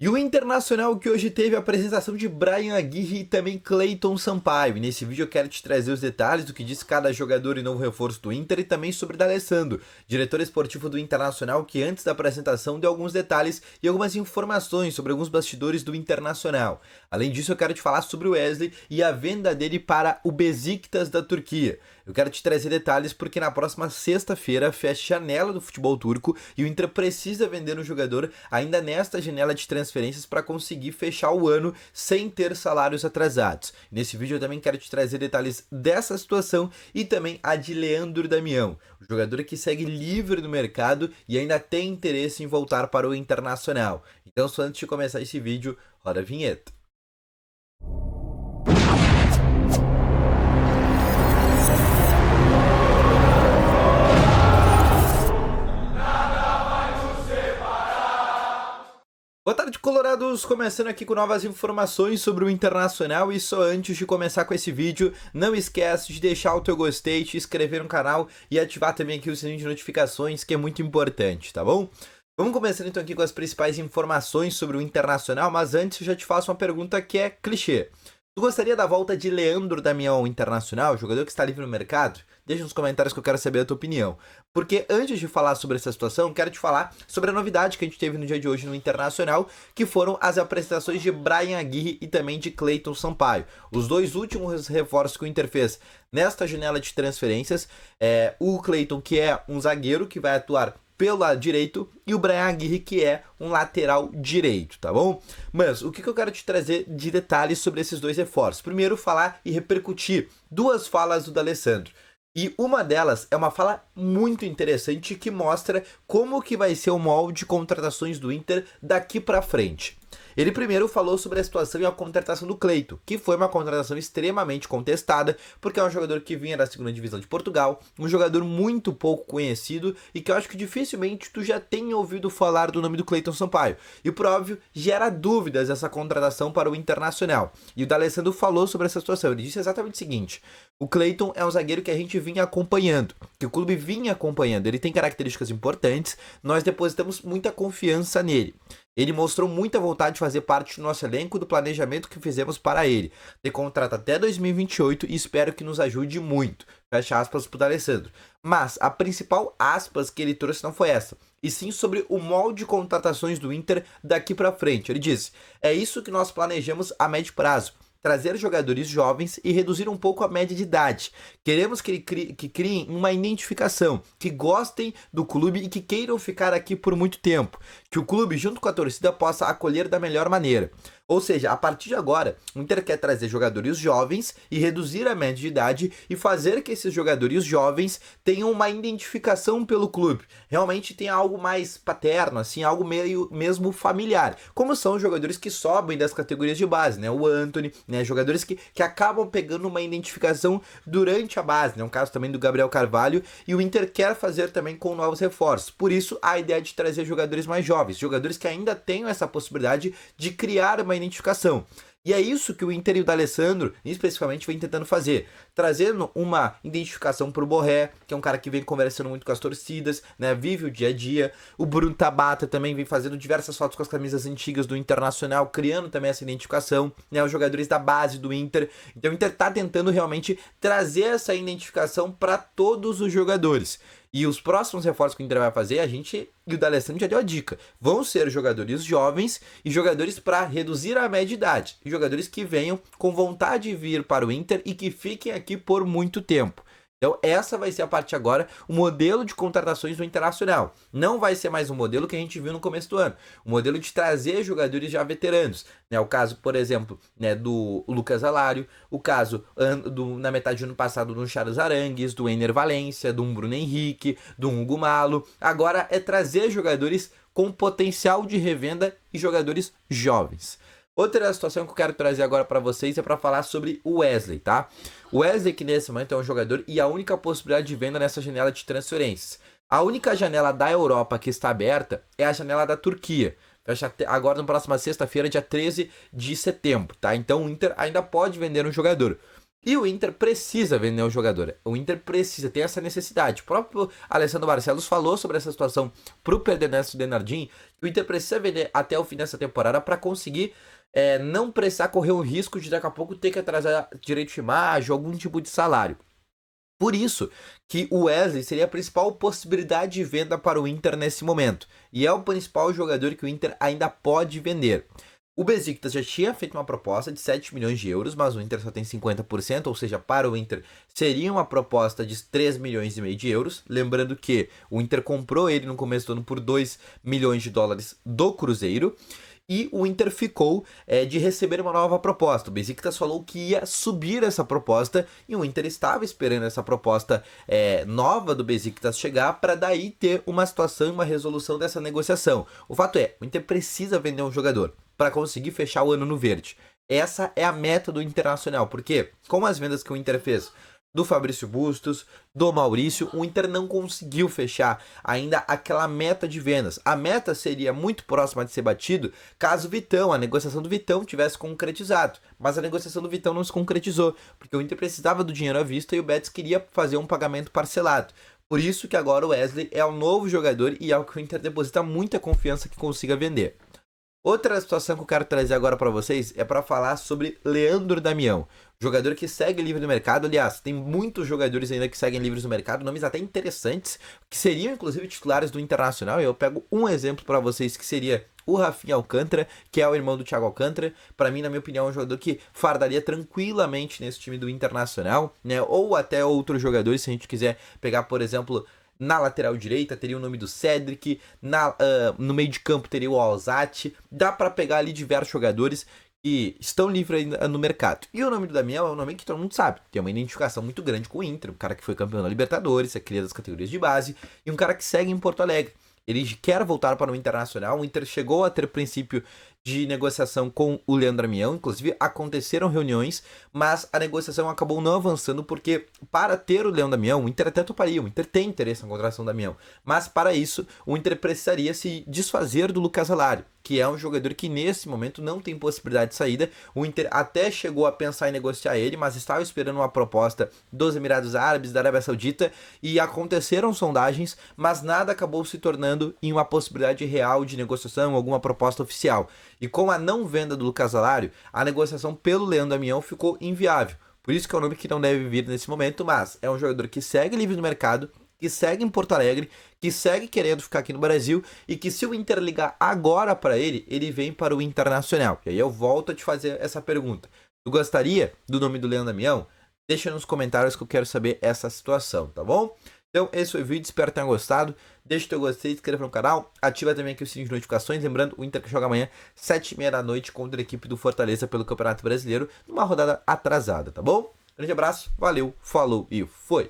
E o Internacional que hoje teve a apresentação de Bryan Aguirre e também Cleiton Sampaio. E nesse vídeo eu quero te trazer os detalhes do que disse cada jogador e novo reforço do Inter e também sobre D'Alessandro, diretor esportivo do Internacional, que antes da apresentação deu alguns detalhes e algumas informações sobre alguns bastidores do Internacional. Além disso, eu quero te falar sobre o Wesley e a venda dele para o Besiktas da Turquia. Eu quero te trazer detalhes porque na próxima sexta-feira fecha a janela do futebol turco e o Inter precisa vender um jogador ainda nesta janela de transferências para conseguir fechar o ano sem ter salários atrasados. Nesse vídeo eu também quero te trazer detalhes dessa situação e também a de Leandro Damião, o jogador que segue livre no mercado e ainda tem interesse em voltar para o Internacional. Então, só antes de começar esse vídeo, roda a vinheta. Boa tarde, colorados! Começando aqui com novas informações sobre o Internacional e só antes de começar com esse vídeo, não esquece de deixar o teu gostei, te inscrever no canal e ativar também aqui o sininho de notificações, que é muito importante, tá bom? Vamos começando então aqui com as principais informações sobre o Internacional, mas antes eu já te faço uma pergunta que é clichê. Tu gostaria da volta de Leandro Damião ao Internacional, jogador que está livre no mercado? Deixa nos comentários que eu quero saber a tua opinião. Porque antes de falar sobre essa situação, quero te falar sobre a novidade que a gente teve no dia de hoje no Internacional, que foram as apresentações de Bryan Aguirre e também de Cleiton Sampaio. Os dois últimos reforços que o Inter fez nesta janela de transferências, o Cleiton, que é um zagueiro que vai atuar pelo lado direito, e o Bryan Aguirre, que é um lateral direito, tá bom? Mas o que eu quero te trazer de detalhes sobre esses dois reforços? Primeiro, falar e repercutir duas falas do D'Alessandro. E uma delas é uma fala muito interessante que mostra como que vai ser o molde de contratações do Inter daqui para frente. Ele primeiro falou sobre a situação e a contratação do Cleiton, que foi uma contratação extremamente contestada, porque é um jogador que vinha da segunda divisão de Portugal, um jogador muito pouco conhecido e que eu acho que dificilmente tu já tenha ouvido falar do nome do Cleiton Sampaio. E por óbvio, gera dúvidas essa contratação para o Internacional. E o D'Alessandro falou sobre essa situação, ele disse exatamente o seguinte: o Cleiton é um zagueiro que a gente vinha acompanhando, que o clube vinha acompanhando, ele tem características importantes, nós depositamos muita confiança nele. Ele mostrou muita vontade de fazer parte do nosso elenco, do planejamento que fizemos para ele. Tem contrato até 2028 e espero que nos ajude muito. Fecha aspas pro D'Alessandro. Mas a principal aspas que ele trouxe não foi essa, e sim sobre o molde de contratações do Inter daqui para frente. Ele disse: é isso que nós planejamos a médio prazo. Trazer jogadores jovens e reduzir um pouco a média de idade. Queremos que criem uma identificação, que gostem do clube e que queiram ficar aqui por muito tempo. Que o clube, junto com a torcida, possa acolher da melhor maneira. Ou seja, a partir de agora, o Inter quer trazer jogadores jovens e reduzir a média de idade e fazer que esses jogadores jovens tenham uma identificação pelo clube. Realmente tenha algo mais paterno, assim, algo meio mesmo familiar. Como são os jogadores que sobem das categorias de base, né? O Antony, né? Jogadores que acabam pegando uma identificação durante a base, né? Um caso também do Gabriel Carvalho, e o Inter quer fazer também com novos reforços. Por isso, a ideia de trazer jogadores mais jovens, jogadores que ainda tenham essa possibilidade de criar uma identificação. E é isso que o Inter e o D'Alessandro, especificamente, vem tentando fazer. Trazendo uma identificação para o Borré, que é um cara que vem conversando muito com as torcidas, né? Vive o dia a dia. O Bruno Tabata também vem fazendo diversas fotos com as camisas antigas do Internacional, criando também essa identificação, né? Os jogadores da base do Inter. Então o Inter está tentando realmente trazer essa identificação para todos os jogadores. E os próximos reforços que o Inter vai fazer, a gente e o D'Alessandro já deu a dica. Vão ser jogadores jovens e jogadores para reduzir a média de idade. E jogadores que venham com vontade de vir para o Inter e que fiquem aqui por muito tempo. Então essa vai ser a partir de agora, o modelo de contratações do Internacional. Não vai ser mais um modelo que a gente viu no começo do ano. O modelo de trazer jogadores já veteranos. Né? O caso, por exemplo, né, do Lucas Alário, o caso na metade do ano passado do Charles Arangues, do Ener Valencia, do Bruno Henrique, do Hugo Malo. Agora é trazer jogadores com potencial de revenda e jogadores jovens. Outra situação que eu quero trazer agora para vocês é para falar sobre o Wesley, tá? O Wesley, que nesse momento é um jogador e a única possibilidade de venda nessa janela de transferências. A única janela da Europa que está aberta é a janela da Turquia. Fecha agora na próxima sexta-feira, dia 13 de setembro, tá? Então o Inter ainda pode vender um jogador. E o Inter precisa vender o jogador. O Inter precisa, tem essa necessidade. O próprio Alessandro Barcelos falou sobre essa situação pro Ernesto Denardim. O Inter precisa vender até o fim dessa temporada para conseguir não precisar correr o risco de daqui a pouco ter que atrasar direito de imagem, algum tipo de salário. Por isso que o Wesley seria a principal possibilidade de venda para o Inter nesse momento. E é o principal jogador que o Inter ainda pode vender. O Besiktas já tinha feito uma proposta de 7 milhões de euros, mas o Inter só tem 50%, ou seja, para o Inter seria uma proposta de 3 milhões e meio de euros. Lembrando que o Inter comprou ele no começo do ano por 2 milhões de dólares do Cruzeiro. E o Inter ficou de receber uma nova proposta. O Besiktas falou que ia subir essa proposta e o Inter estava esperando essa proposta nova do Besiktas chegar para daí ter uma situação, uma resolução dessa negociação. O fato é, o Inter precisa vender um jogador para conseguir fechar o ano no verde. Essa é a meta do Internacional, porque com as vendas que o Inter fez do Fabrício Bustos, do Maurício, o Inter não conseguiu fechar ainda aquela meta de vendas. A meta seria muito próxima de ser batido caso o Vitão, a negociação do Vitão tivesse concretizado. Mas a negociação do Vitão não se concretizou, porque o Inter precisava do dinheiro à vista e o Betis queria fazer um pagamento parcelado. Por isso que agora o Wesley é um novo jogador e é o que o Inter deposita muita confiança que consiga vender. Outra situação que eu quero trazer agora para vocês é para falar sobre Leandro Damião, jogador que segue livre no mercado. Aliás, tem muitos jogadores ainda que seguem livres no mercado, nomes até interessantes, que seriam inclusive titulares do Internacional. Eu pego um exemplo para vocês que seria o Rafinha Alcântara, que é o irmão do Thiago Alcântara. Para mim, na minha opinião, é um jogador que fardaria tranquilamente nesse time do Internacional, né? Ou até outros jogadores, se a gente quiser pegar, por exemplo, na lateral direita teria o nome do Cedric, no meio de campo teria o Alzate. Dá para pegar ali diversos jogadores que estão livres ainda no mercado. E o nome do Damião é um nome que todo mundo sabe, tem uma identificação muito grande com o Inter, um cara que foi campeão da Libertadores, é cria das categorias de base, e um cara que segue em Porto Alegre. Ele quer voltar para o Internacional. O Inter chegou a ter princípio de negociação com o Leandro Damião, inclusive aconteceram reuniões, mas a negociação acabou não avançando porque para ter o Leandro Damião, o Inter até toparia, o Inter tem interesse na contratação do Damião, mas para isso o Inter precisaria se desfazer do Lucas Alario, que é um jogador que nesse momento não tem possibilidade de saída. O Inter até chegou a pensar em negociar ele, mas estava esperando uma proposta dos Emirados Árabes, da Arábia Saudita, e aconteceram sondagens, mas nada acabou se tornando em uma possibilidade real de negociação, alguma proposta oficial. E com a não venda do Lucas Alario, a negociação pelo Leandro Damião ficou inviável. Por isso que é um nome que não deve vir nesse momento, mas é um jogador que segue livre no mercado, que segue em Porto Alegre, que segue querendo ficar aqui no Brasil e que se o Inter ligar agora para ele, ele vem para o Internacional. E aí eu volto a te fazer essa pergunta. Tu gostaria do nome do Leandro Damião? Deixa nos comentários que eu quero saber essa situação, tá bom? Então esse foi o vídeo, espero que tenham gostado. Deixa o teu gostei, se inscreva no canal, ativa também aqui o sininho de notificações. Lembrando, o Inter que joga amanhã, 7h30 da noite, contra a equipe do Fortaleza pelo Campeonato Brasileiro, numa rodada atrasada, tá bom? Grande abraço, valeu, falou e foi!